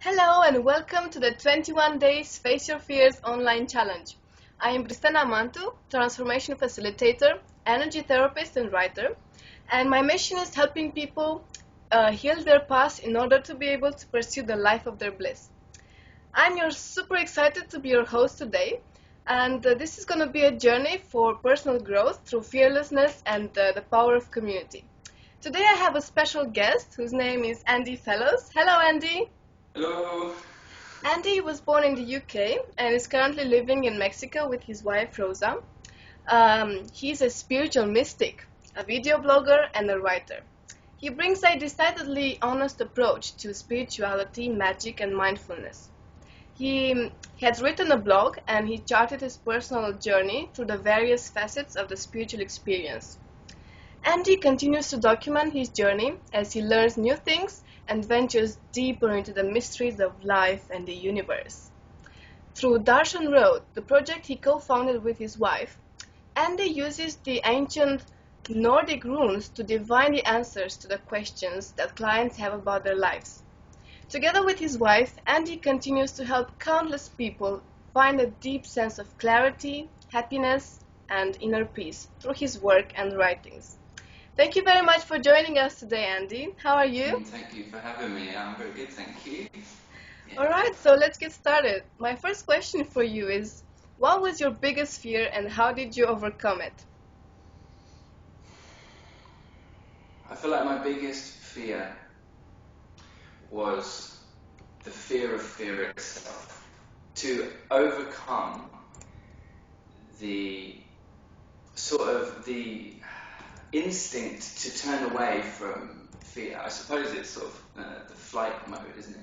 Hello and welcome to the 21 Days Face Your Fears online challenge. I am Bristena Mantu, transformation facilitator, energy therapist and writer, and my mission is helping people heal their past in order to be able to pursue the life of their bliss. I'm super excited to be your host today, and this is going to be a journey for personal growth through fearlessness and the power of community. Today I have a special guest whose name is Andey Fellowes. Hello, Andy. Hello. Andy was born in the UK and is currently living in Mexico with his wife Rosa. He's a spiritual mystic, a video blogger, and a writer. He brings a decidedly honest approach to spirituality, magic, and mindfulness. He has written a blog and he charted his personal journey through the various facets of the spiritual experience. Andy continues to document his journey as he learns new things and ventures deeper into the mysteries of life and the universe. Through Darshan Road, the project he co-founded with his wife, Andy uses the ancient Nordic runes to divine the answers to the questions that clients have about their lives. Together with his wife, Andy continues to help countless people find a deep sense of clarity, happiness, and inner peace through his work and writings. Thank you very much for joining us today, Andy. How are you? Thank you for having me. I'm very good, thank you. Yeah. Alright, so let's get started. My first question for you is, what was your biggest fear and how did you overcome it? I feel like my biggest fear was the fear of fear itself. To overcome the instinct to turn away from fear. I suppose it's sort of the flight mode, isn't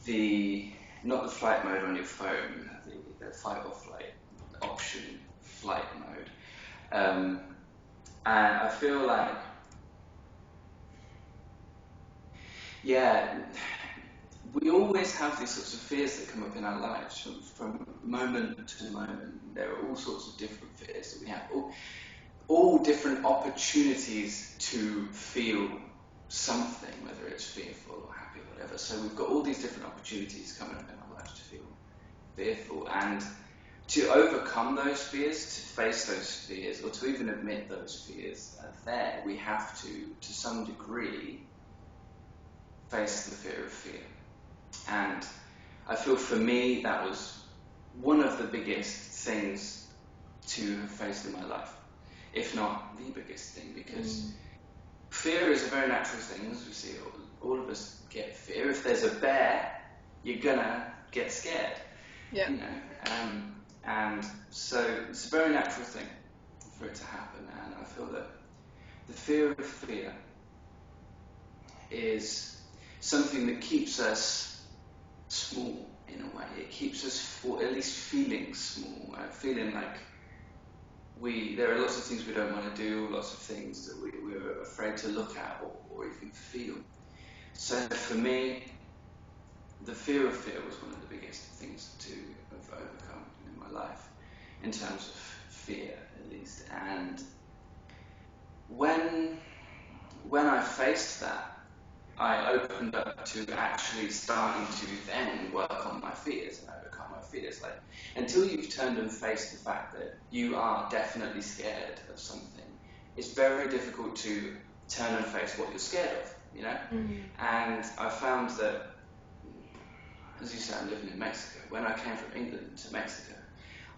it? Not the flight mode on your phone, the fight or flight option flight mode. And I feel like, we always have these sorts of fears that come up in our lives from moment to moment. There are all sorts of different fears that we have. All different opportunities to feel something, whether it's fearful or happy or whatever. So we've got all these different opportunities coming up in our lives to feel fearful. And to overcome those fears, to face those fears, or to even admit those fears are there, we have to some degree, face the fear of fear. And I feel for me that was one of the biggest things to have faced in my life, if not the biggest thing, because fear is a very natural thing. As we see, all of us get fear. If there's a bear, you're gonna get scared. Yeah. And so it's a very natural thing for it to happen. And I feel that the fear of fear is something that keeps us small in a way. It keeps us at least feeling small, feeling like there are lots of things we don't want to do, lots of things that we're afraid to look at or even feel. So for me, the fear of fear was one of the biggest things to have overcome in my life, in terms of fear at least. And when I faced that, I opened up to actually starting to then work on my fears and overcome my fears. Like, until you've turned and faced the fact that you are definitely scared of something, it's very difficult to turn and face what you're scared of, you know? And I found that, as you said, I'm living in Mexico. When I came from England to Mexico,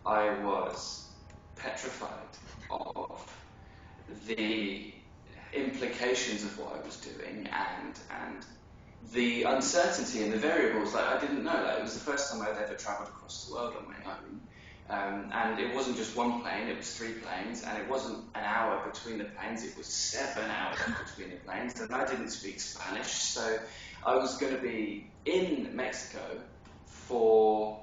I was petrified of the implications of what I was doing and the uncertainty and the variables. Like, I didn't know. Like, it was the first time I'd ever travelled across the world on my own, and it wasn't just one plane, it was 3 planes, and it wasn't an hour between the planes, it was 7 hours between the planes, and I didn't speak Spanish, so I was going to be in Mexico for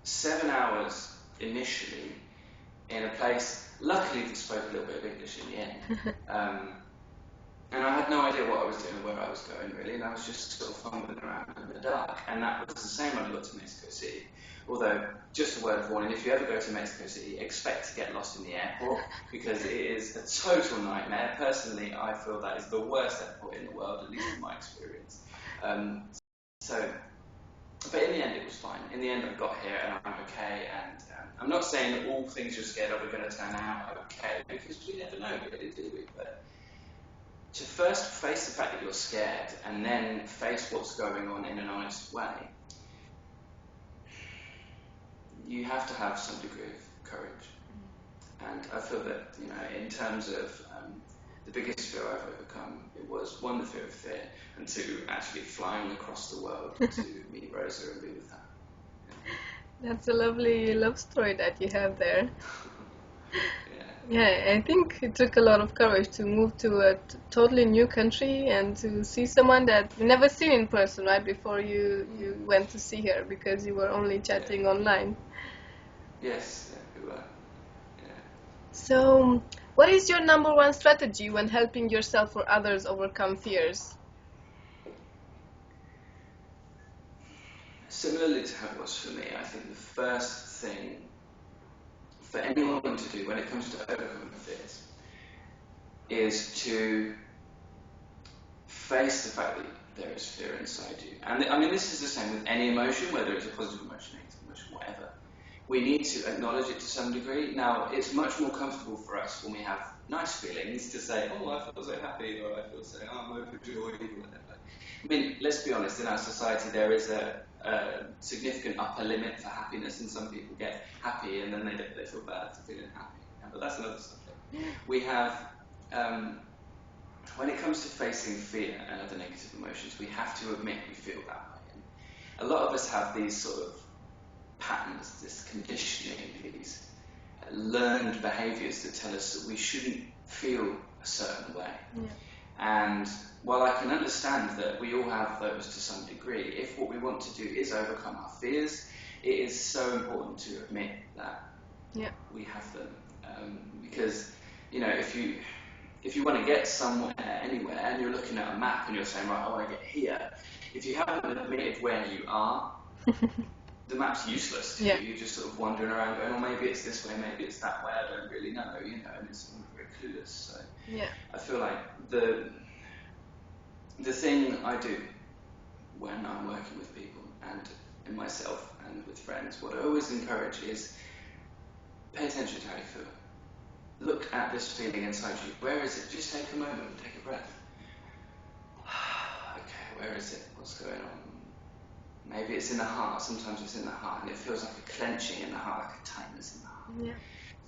7 hours initially in a place, luckily, that spoke a little bit of English in the end. And I had no idea what I was doing, where I was going really, and I was just sort of fumbling around in the dark. And that was the same when I got to Mexico City. Although, just a word of warning, if you ever go to Mexico City, expect to get lost in the airport, because it is a total nightmare. Personally, I feel that is the worst airport in the world, at least in my experience. So But in the end, it was fine. In the end, I got here and I'm okay. And I'm not saying that all things you're scared of are going to turn out okay, because we never know, really, do we? But to first face the fact that you're scared and then face what's going on in an honest way, you have to have some degree of courage. And I feel that, in terms of the biggest fear I've overcome, it was one, the fear of fear, and two, actually flying across the world to meet Rosa and be with her. Yeah. That's a lovely love story that you have there. Yeah. Yeah, I think it took a lot of courage to move to a totally new country and to see someone that you never seen in person, right, before you went to see her, because you were only chatting online. Yes, yeah, we were. Yeah. So, what is your number one strategy when helping yourself or others overcome fears? Similarly to how it was for me, I think the first thing for anyone to do when it comes to overcoming fears is to face the fact that there is fear inside you. And I mean, this is the same with any emotion, whether it's a positive emotion, negative emotion, whatever. We need to acknowledge it to some degree. Now, it's much more comfortable for us when we have nice feelings to say, oh, I feel so happy, or I feel so, I'm overjoyed, or whatever. I mean, let's be honest, in our society there is a significant upper limit for happiness, and some people get happy and then they feel bad for feeling happy. But that's another subject. We have, when it comes to facing fear and other negative emotions, we have to admit we feel that way. And a lot of us have these sort of patterns, this conditioning, these learned behaviours that tell us that we shouldn't feel a certain way. Yeah. And while I can understand that we all have those to some degree, if what we want to do is overcome our fears, it is so important to admit that we have them. Because, if you want to get somewhere, anywhere, and you're looking at a map and you're saying, right, I want to get here, if you haven't admitted where you are, the map's useless to you. You're just sort of wandering around going, oh, maybe it's this way, maybe it's that way, I don't really know, and it's very clueless. So I feel like the thing I do when I'm working with people and in myself and with friends, what I always encourage is pay attention to how you feel. Look at this feeling inside you. Where is it? Just take a moment, take a breath. Okay, where is it? What's going on? Maybe it's in the heart. Sometimes it's in the heart, and it feels like a clenching in the heart, like a tightness in the heart. Yeah.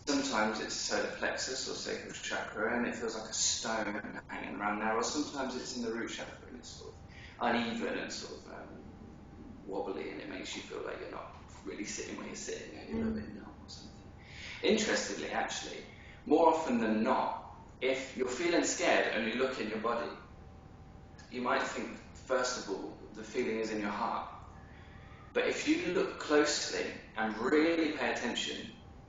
Sometimes it's solar plexus or sacral chakra, and it feels like a stone hanging around there. Or sometimes it's in the root chakra, and it's sort of uneven and sort of wobbly, and it makes you feel like you're not really sitting where you're sitting, and you're a little bit numb or something. Interestingly, actually, more often than not, if you're feeling scared and you look in your body, you might think, first of all, the feeling is in your heart. But if you look closely and really pay attention,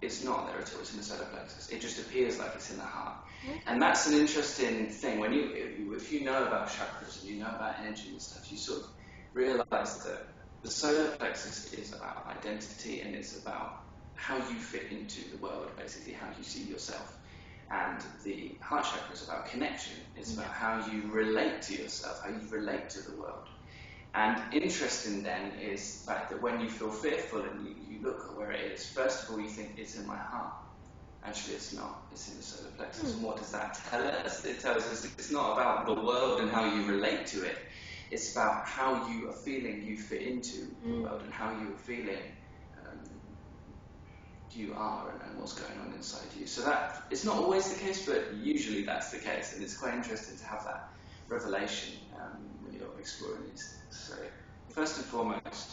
it's not there at all, it's in the solar plexus. It just appears like it's in the heart. And that's an interesting thing. If you know about chakras and you know about energy and stuff, you sort of realise that the solar plexus is about identity, and it's about how you fit into the world, basically, how you see yourself. And the heart chakra is about connection. It's about how you relate to yourself, how you relate to the world. And interesting then is the fact that when you feel fearful and you look at where it is, first of all you think it's in my heart. Actually it's not, it's in the solar plexus. And what does that tell us? It tells us it's not about the world and how you relate to it. It's about how you are feeling you fit into the world and how you are feeling you are and what's going on inside you. So that it's not always the case, but usually that's the case, and it's quite interesting to have that revelation when you're exploring these things. So first and foremost,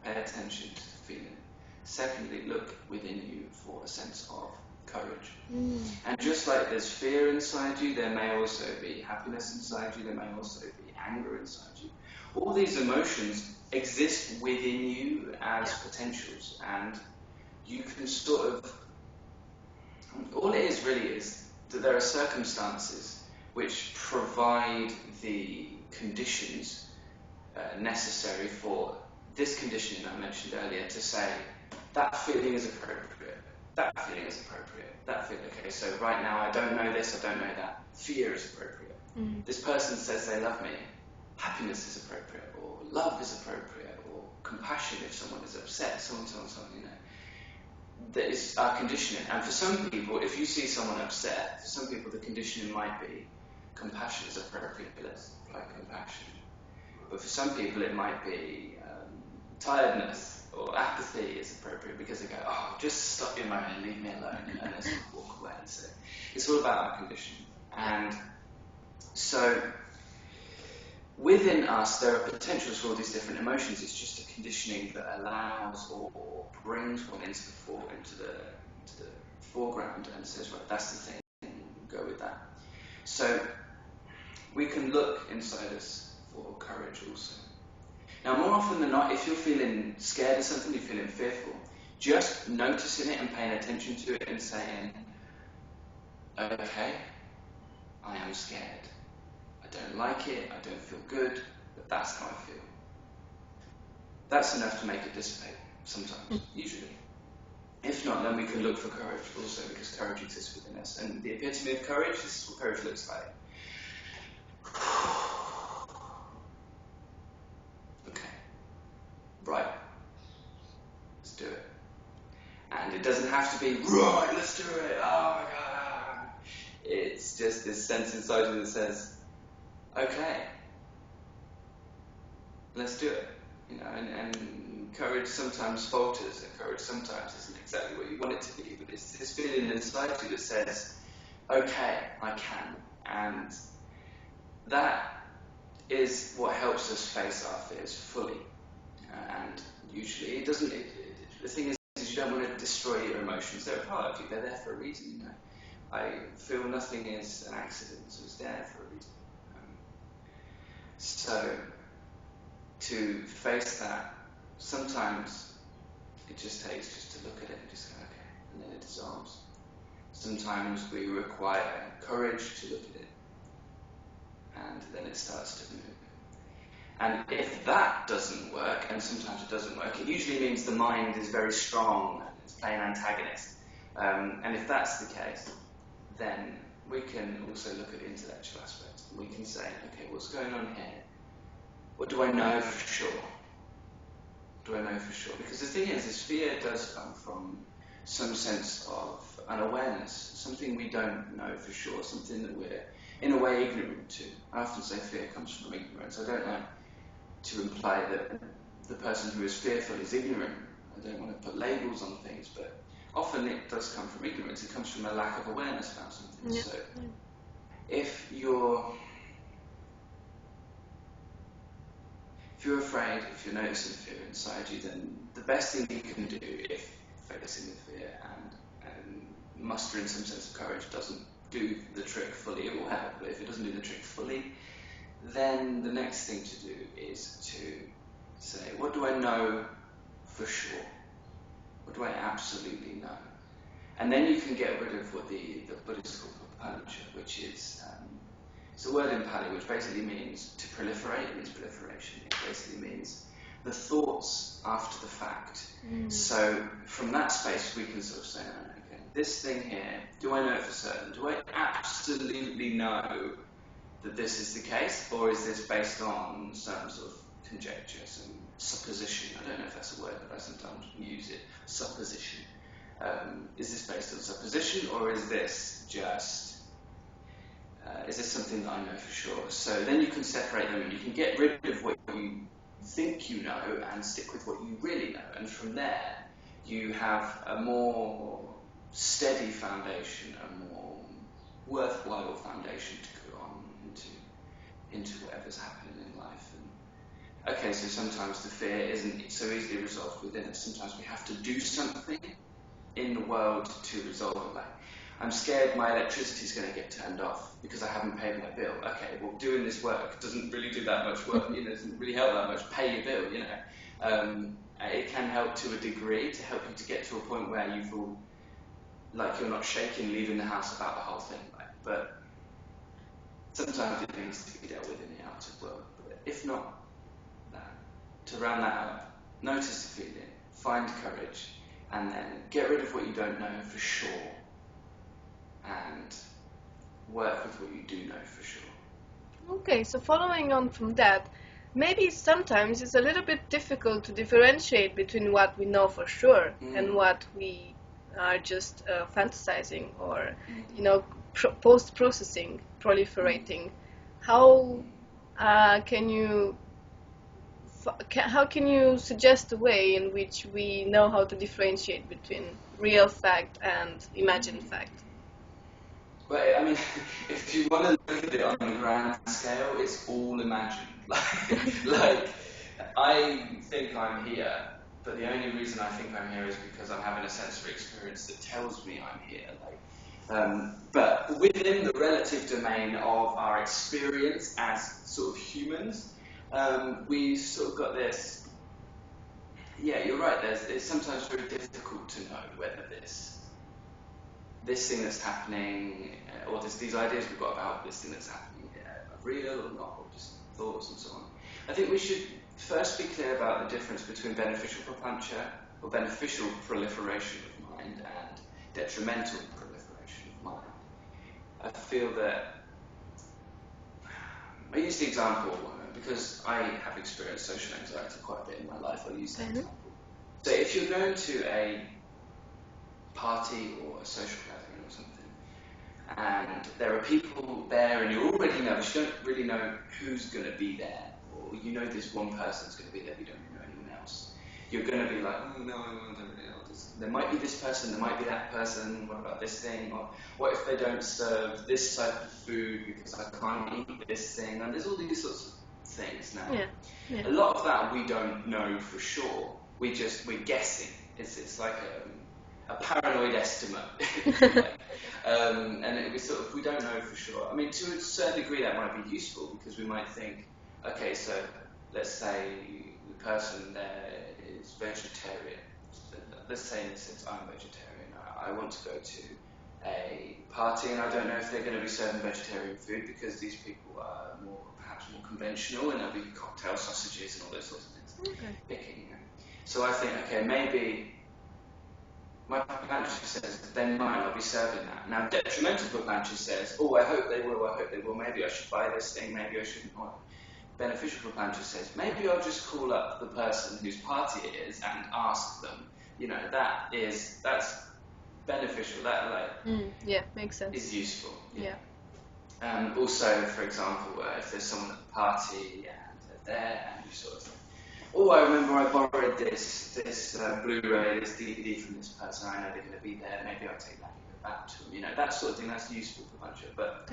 pay attention to the feeling. Secondly, look within you for a sense of courage. And just like there's fear inside you, there may also be happiness inside you, there may also be anger inside you. All these emotions exist within you as potentials, and you can sort of, all it is really is that there are circumstances which provide the conditions necessary for this conditioning I mentioned earlier to say, that feeling is appropriate, that feeling is appropriate, that feeling, okay, so right now I don't know this, I don't know that, fear is appropriate. This person says they love me, happiness is appropriate, or love is appropriate, or compassion if someone is upset, someone, you know. That is our conditioning. And for some people, if you see someone upset, for some people the conditioning might be compassion is appropriate, let's apply compassion. But for some people it might be tiredness or apathy is appropriate because they go, oh, just stop your moaning, leave me alone, you know, and they sort of walk away. So it's all about our conditioning. And so within us there are potentials for all these different emotions. It's just a conditioning that allows or brings one into the foreground and says, right, that's the thing, go with that. So we can look inside us for courage also. Now, more often than not, if you're feeling scared of something, you're feeling fearful, just noticing it and paying attention to it and saying, okay, I am scared. I don't like it, I don't feel good, but that's how I feel. That's enough to make it dissipate, sometimes, usually. If not, then we can look for courage also, because courage exists within us. And the epitome of courage, this is what courage looks like. Okay, right, let's do it. And it doesn't have to be, right, let's do it, oh my god. It's just this sense inside you that says, okay, let's do it. You know, and courage sometimes falters, and courage sometimes isn't exactly what you want it to be, but it's this feeling inside you that says, okay, I can. And that is what helps us face our fears fully. And usually it doesn't, the thing is you don't want to destroy your emotions. They're a part of you, they're there for a reason, you know. I feel nothing is an accident, so it's there for a reason. So to face that, sometimes it just takes just to look at it and just go, okay, and then it dissolves. Sometimes we require courage to look at it, and then it starts to move. And if that doesn't work, and sometimes it doesn't work, it usually means the mind is very strong and it's playing antagonist. And if that's the case, then we can also look at the intellectual aspect. We can say, okay, what's going on here? What do I know for sure? What do I know for sure? Because the thing is fear does come from some sense of unawareness, something we don't know for sure, something that we're in a way ignorant to. I often say fear comes from ignorance. I don't like to imply that the person who is fearful is ignorant. I don't want to put labels on things, but often it does come from ignorance. It comes from a lack of awareness about something. Yeah. So if you're afraid, if you're noticing fear inside you, then the best thing you can do if facing the fear and mustering some sense of courage doesn't do the trick fully, it will help, but if it doesn't do the trick fully, then the next thing to do is to say, what do I know for sure? What do I absolutely know? And then you can get rid of what the Buddhists call papancha, which is, it's a word in Pali which basically means to proliferate. It means proliferation. It basically means the thoughts after the fact. So from that space we can sort of say, oh, okay, this thing here, do I know it for certain? Do I absolutely know that this is the case, or is this based on some sort of conjecture, some supposition? I don't know if that's a word, but I sometimes use it, supposition. Is this based on supposition, or is this just, is this something that I know for sure? So then you can separate them, and you can get rid of what you think you know and stick with what you really know, and from there you have a more steady foundation, a more worthwhile foundation to go on into whatever's happening in life. And okay, so sometimes the fear isn't so easily resolved within us. Sometimes we have to do something in the world to resolve it. Like, I'm scared my electricity is going to get turned off because I haven't paid my bill. Okay, well, doing this work doesn't really do that much work. You know, it doesn't really help that much. Pay your bill. You know, it can help to a degree to help you to get to a point where you feel like you're not shaking leaving the house about the whole thing. Like, but sometimes it needs to be dealt with in the outer world. But if not that, to round that up, notice the feeling, find courage, and then get rid of what you don't know for sure, and work with what you do know for sure. Okay, so following on from that, maybe sometimes it's a little bit difficult to differentiate between what we know for sure and what we are just fantasizing or, post-processing, proliferating. How can you how can you suggest a way in which we know how to differentiate between real fact and imagined fact? But I mean, if you want to look at it on a grand scale, it's all imagined. Like, I think I'm here, but the only reason I think I'm here is because I'm having a sensory experience that tells me I'm here. But within the relative domain of our experience as sort of humans, we sort of got this. Yeah, you're right. It's sometimes very difficult to know whether this thing that's happening, or these ideas we've got about this thing that's happening, are real or not, or just thoughts and so on. I think we should first be clear about the difference between beneficial propuntia, or beneficial proliferation of mind, and detrimental proliferation of mind. I feel that, I use the example, because I have experienced social anxiety quite a bit in my life, I'll use that example. So if you're going to a party or a social gathering or something, and there are people there and you're already nervous, you don't really know who's going to be there, or you know this one person's going to be there, you don't really know anyone else, you're going to be like, oh no, I don't really know this. There might be this person, there might be that person, what about this thing, or what if they don't serve this type of food because I can't eat this thing, and there's all these sorts of things now. A lot of that we don't know for sure, we're guessing. It's like a paranoid estimate, and we don't know for sure. I mean, to a certain degree that might be useful, because we might think, okay, so let's say the person there is vegetarian. Let's say in this instance I'm vegetarian. I want to go to a party and I don't know if they're going to be serving vegetarian food, because these people are perhaps more conventional, and there'll be cocktail sausages and all those sorts of things. Okay. Picking. So I think, okay, maybe my propuntia says they might not be serving that. Now, detrimental propuntia says, oh, I hope they will, maybe I should buy this thing, maybe I shouldn't. Or beneficial propuntia says, maybe I'll just call up the person whose party it is and ask them. That's beneficial. Makes sense. Is useful. Yeah. Also, for example, if there's someone at the party and they're there and you sort of think, oh, I remember I borrowed this Blu-ray, this DVD from this person, I know they're going to be there, maybe I'll take that and go back to them. That sort of thing, that's useful propuntia. But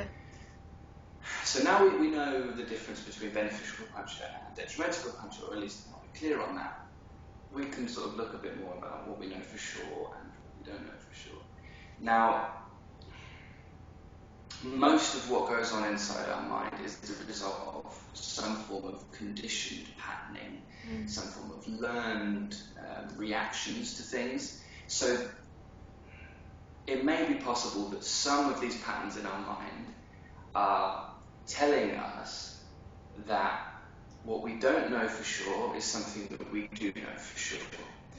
so now we know the difference between beneficial propuntia and detrimental propuntia, or at least now we're clear on that. We can sort of look a bit more about what we know for sure and what we don't know for sure. Now, most of what goes on inside our mind is the result of some form of conditioned patterning, some form of learned reactions to things. So it may be possible that some of these patterns in our mind are telling us that what we don't know for sure is something that we do know for sure.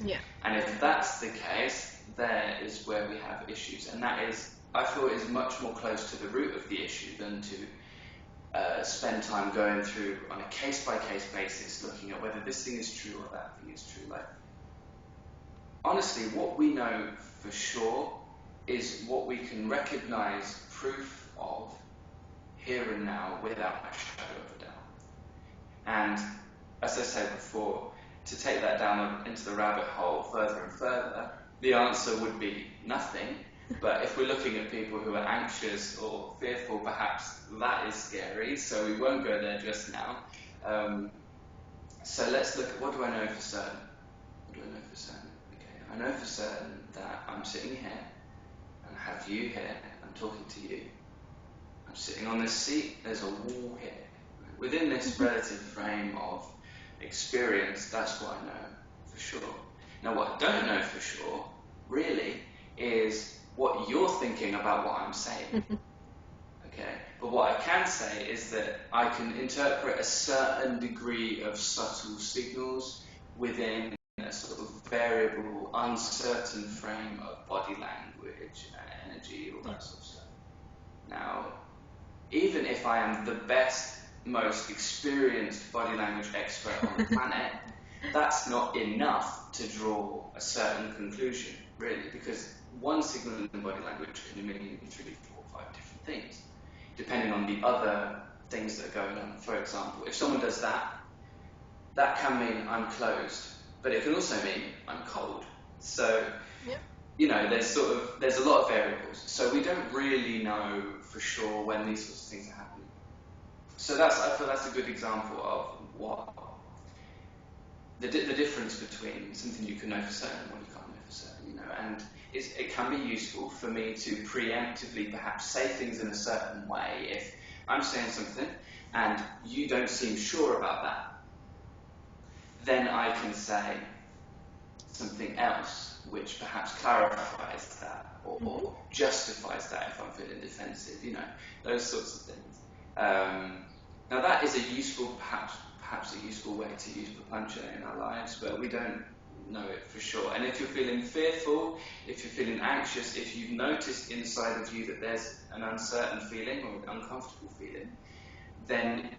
Yeah. And if that's the case, there is where we have issues. And that is, I feel, is much more close to the root of the issue than to spend time going through on a case-by-case basis looking at whether this thing is true or that thing is true. Like, honestly, what we know for sure is what we can recognize proof of here and now without a shadow of a doubt. And as I said before, to take that down into the rabbit hole further and further, the answer would be nothing. But if we're looking at people who are anxious or fearful, perhaps that is scary, so we won't go there just now. So let's look at, what do I know for certain? What do I know for certain? Okay, I know for certain that I'm sitting here, and I have you here, I'm talking to you. I'm sitting on this seat, there's a wall here. Within this relative frame of experience, that's what I know for sure. Now, what I don't know for sure, really, is what you're thinking about what I'm saying. Okay? But what I can say is that I can interpret a certain degree of subtle signals within a sort of variable, uncertain frame of body language, energy, all that sort of stuff. Now, even if I am the best most experienced body language expert on the planet, that's not enough to draw a certain conclusion, really, because one signal in body language can mean 3, 4, 5 different things, depending on the other things that are going on. For example, if someone does that, that can mean I'm closed, but it can also mean I'm cold. So, you know, there's a lot of variables. So we don't really know for sure when these sorts of things are happening. So I feel that's a good example of what the difference between something you can know for certain and what you can't know for certain, you know. And it can be useful for me to preemptively perhaps say things in a certain way. If I'm saying something and you don't seem sure about that, then I can say something else which perhaps clarifies that or justifies that if I'm feeling defensive, you know, those sorts of things. Now that is a useful, perhaps a useful way to use papancha in our lives, but we don't know it for sure. And if you're feeling fearful, if you're feeling anxious, if you've noticed inside of you that there's an uncertain feeling or an uncomfortable feeling, then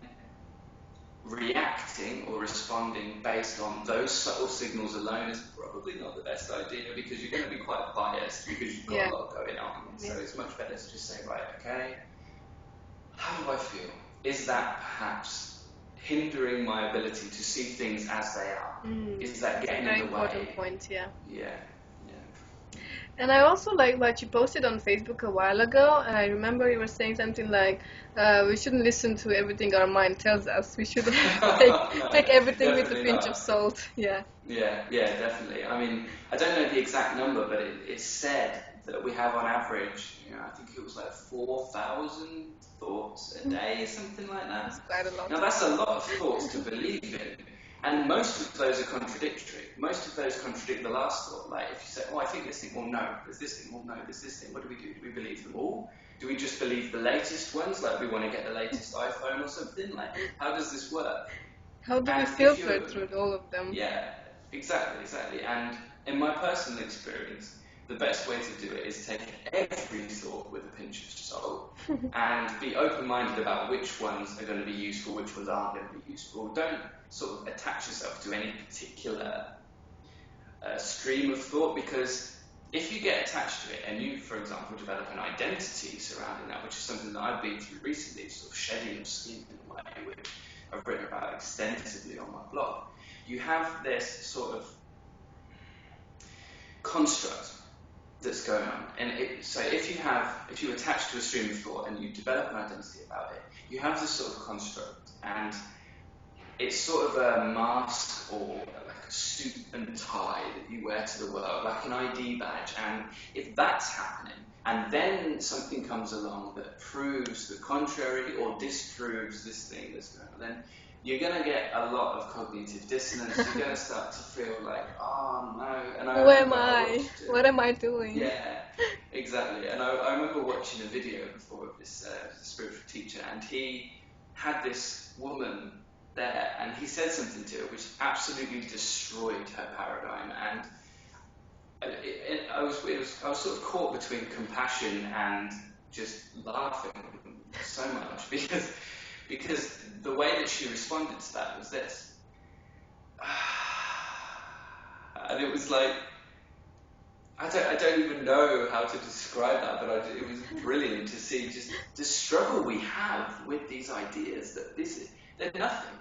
reacting or responding based on those subtle signals alone is probably not the best idea, because you're going to be quite biased because you've got a lot going on. So it's much better to just say, right, okay, how do I feel? Is that perhaps hindering my ability to see things as they are? Is that getting in the way? Very important point, yeah. Yeah. And I also like what you posted on Facebook a while ago, and I remember you were saying something like, we shouldn't listen to everything our mind tells us. We should take everything with a pinch of salt. Yeah, definitely. I mean, I don't know the exact number, but it's said that we have on average, you know, I think it was like 4,000 thoughts a day, something like that. That's quite a lot. Now that's a lot of thoughts to believe in. And most of those are contradictory. Most of those contradict the last thought. Like if you say, oh, I think this thing, well, no, there's this thing, well, no, there's this thing. What do we do? Do we believe them all? Do we just believe the latest ones? Like we want to get the latest iPhone or something? Like, how does this work? How do we filter through all of them? Yeah, exactly. And in my personal experience, the best way to do it is take every thought with a pinch of salt and be open-minded about which ones are going to be useful, which ones aren't going to be useful. Don't sort of attach yourself to any particular stream of thought, because if you get attached to it and you, for example, develop an identity surrounding that, which is something that I've been through recently, sort of shedding your skin in a way, which I've written about extensively on my blog, you have this sort of construct that's going on. And so if you attach to a stream of thought and you develop an identity about it, you have this sort of construct, and it's sort of a mask or like a suit and tie that you wear to the world, like an ID badge. And if that's happening, and then something comes along that proves the contrary or disproves this thing that's going on, then you're going to get a lot of cognitive dissonance. You're going to start to feel like, oh no. And who am I? What am I doing? Yeah, exactly. And I remember watching a video before of this spiritual teacher, and he had this woman there, and he said something to her which absolutely destroyed her paradigm. And I was sort of caught between compassion and just laughing so much because the way that she responded to that was this. And it was like, I don't even know how to describe that, but it was brilliant to see just the struggle we have with these ideas that they're nothing.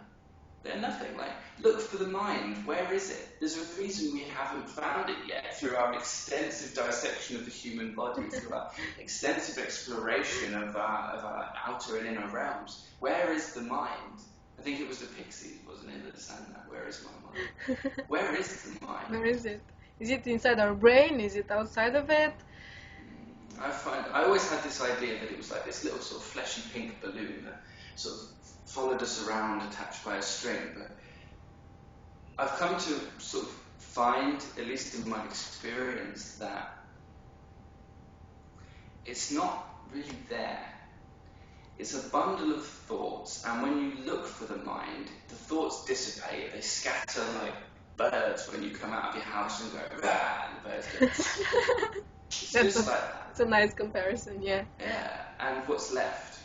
They're nothing. Like, look for the mind. Where is it? There's a reason we haven't found it yet through our extensive dissection of the human body, through our extensive exploration of our outer and inner realms. Where is the mind? I think it was the Pixies, wasn't it, that sang that? Where is my mind? Where is the mind? Where is it? Is it inside our brain? Is it outside of it? I always had this idea that it was like this little sort of fleshy pink balloon that sort of followed us around attached by a string, but I've come to sort of find, at least in my experience, that it's not really there. It's a bundle of thoughts, and when you look for the mind, the thoughts dissipate, they scatter like birds when you come out of your house and go, rah, and the birds go. It's just like that. It's a nice comparison, yeah. Yeah, and what's left?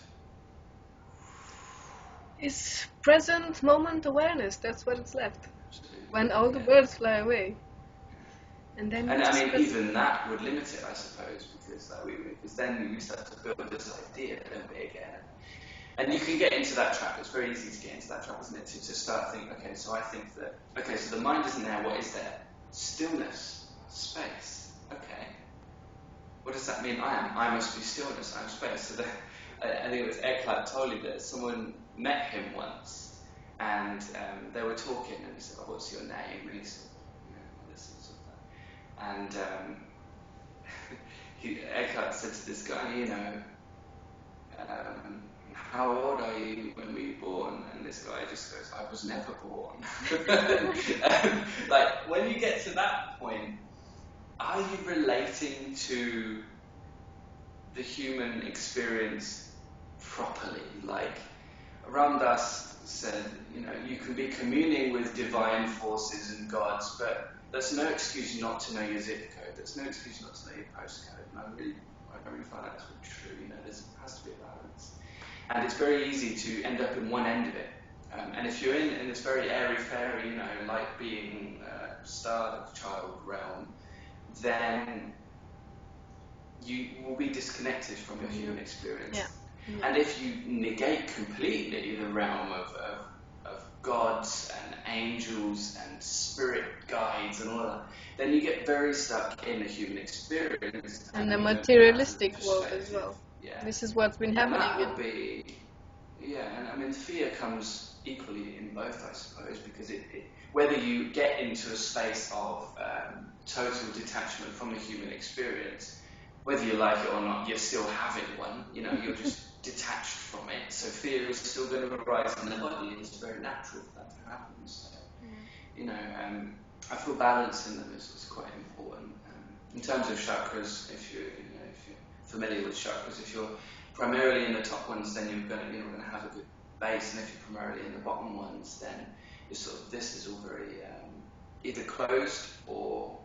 It's present moment awareness. That's what it's left. Absolutely. When all the Yeah. birds fly away. And then And you I just mean, present. even that would limit it, I suppose, because then we start to build this idea, don't we, again? And you can get into that trap. It's very easy to get into that trap, isn't it? To start thinking, okay, so I think that, okay, so the mind isn't there. What is there? Stillness, space. Okay. What does that mean? I must be stillness. I'm space. So I think it was Eckhart Tolle that someone met him once, and they were talking, and he said, "Oh, what's your name?" And he said, all this sort of thing. And Eckhart said to this guy, how old are you when we were born? And this guy just goes, I was never born. Like, when you get to that point, are you relating to the human experience properly? Like, Ram Dass said, you can be communing with divine forces and gods, but that's no excuse not to know your zip code. That's no excuse not to know your postcode. And I really find that to be true. There has to be a balance. And it's very easy to end up in one end of it. And if you're in this very airy-fairy, light being, star child realm, then you will be disconnected from your human experience. Yeah. Yeah. And if you negate completely the realm of gods and angels and spirit guides and all that, then you get very stuck in the human experience. And the materialistic world as well. Yeah. This is what's been And happening. that would be, and I mean, fear comes equally in both, I suppose, because whether you get into a space of total detachment from the human experience, whether you like it or not, you're still having one. You're just detached from it. So fear is still going to arise in the body. It's very natural for that to happen. So, I feel balance in them is quite important. In terms of chakras, if you're familiar with chakras, if you're primarily in the top ones, then you're going to have a good base, and if you're primarily in the bottom ones, then this is all very either closed or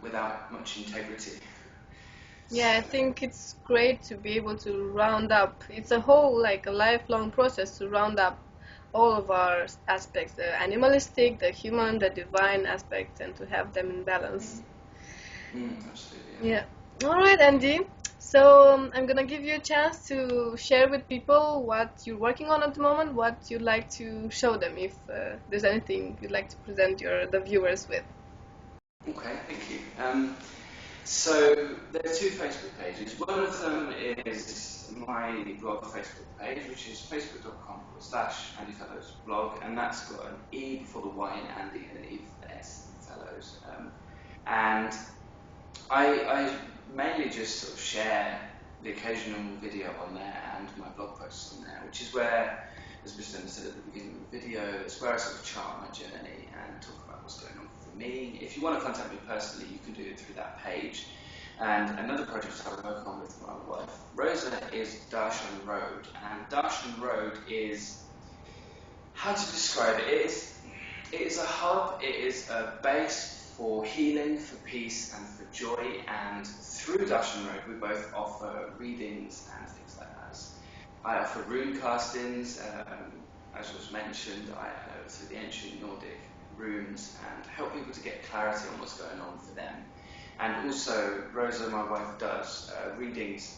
without much integrity. Yeah, I think it's great to be able to round up. It's a whole, like a lifelong process to round up all of our aspects, the animalistic, the human, the divine aspects, and to have them in balance. Absolutely. Yeah. All right, Andy. So I'm gonna give you a chance to share with people what you're working on at the moment, what you'd like to show them, if there's anything you'd like to present the viewers with. Okay, thank you. So there are two Facebook pages. One of them is my blog Facebook page, which is facebook.com/Andey Fellowes blog, and that's got an E before the Y in Andy and an E for the S in Fellows. And I mainly just sort of share the occasional video on there and my blog posts on there, which is where, as Bristena said at the beginning of the video, it's where I sort of chart my journey and talk about what's going on for me. If you want to contact me personally, you can do it through that page. And another project I work on with my wife, Rosa, is Darshan Road. And Darshan Road is, how to describe it? It is a hub, it is a base for healing, for peace, and for joy. And through Darshan Road, we both offer readings and things like that. I offer rune castings, as was mentioned, through the ancient Nordic runes, and help people to get clarity on what's going on for them. And also, Rosa, my wife, does readings,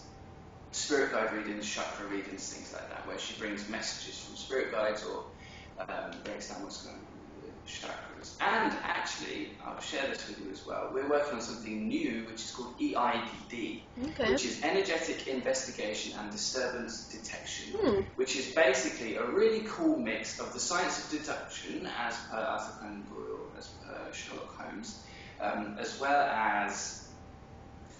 spirit guide readings, chakra readings, things like that, where she brings messages from spirit guides or breaks down what's going on with chakras. And actually, I'll share this with you as well, we're working on something new which is called EIDD, which is Energetic Investigation and Disturbance Detection, which is basically a really cool mix of the science of deduction, as per Arthur Conan Doyle, as per Sherlock Holmes, as well as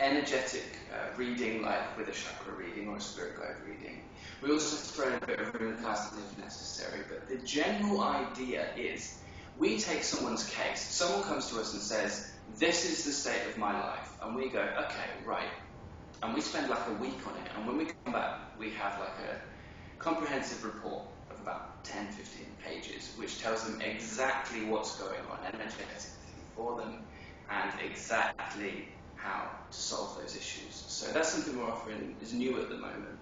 energetic reading, like with a chakra reading or a spirit guide reading. We also throw in a bit of rune casting if necessary, but the general idea is we take someone's case. Someone comes to us and says, this is the state of my life, and we go, okay, right, and we spend like a week on it, and when we come back, we have like a comprehensive report of about 10-15 pages, which tells them exactly what's going on energetically for them, and exactly how to solve those issues. So that's something we're offering, is new at the moment,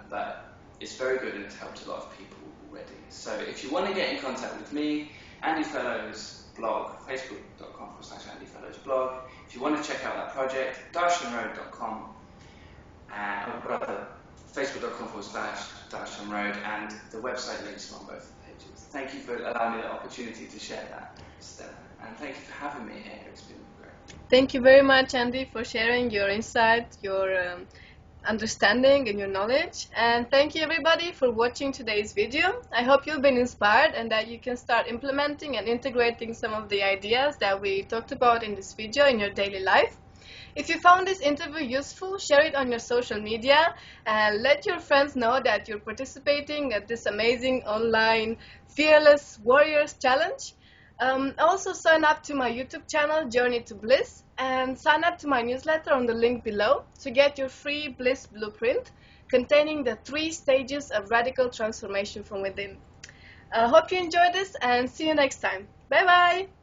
but it's very good and it's helped a lot of people already. So if you want to get in contact with me, Andey Fellowes blog, facebook.com/Andey Fellowes blog. If you want to check out that project, darshanroad.com, and rather facebook.com/darshanroad, and the website links are on both pages. Thank you for allowing me the opportunity to share that, Stella, and thank you for having me here. It's been great. Thank you very much, Andy, for sharing your insight, your understanding and your knowledge. And thank you everybody for watching today's video. I hope you've been inspired and that you can start implementing and integrating some of the ideas that we talked about in this video in your daily life. If you found this interview useful, share it on your social media and let your friends know that you're participating at this amazing online Fearless Warriors Challenge. Also sign up to my YouTube channel, Journey to Bliss, and sign up to my newsletter on the link below to get your free Bliss Blueprint containing the 3 stages of radical transformation from within. Hope you enjoyed this and see you next time. Bye bye!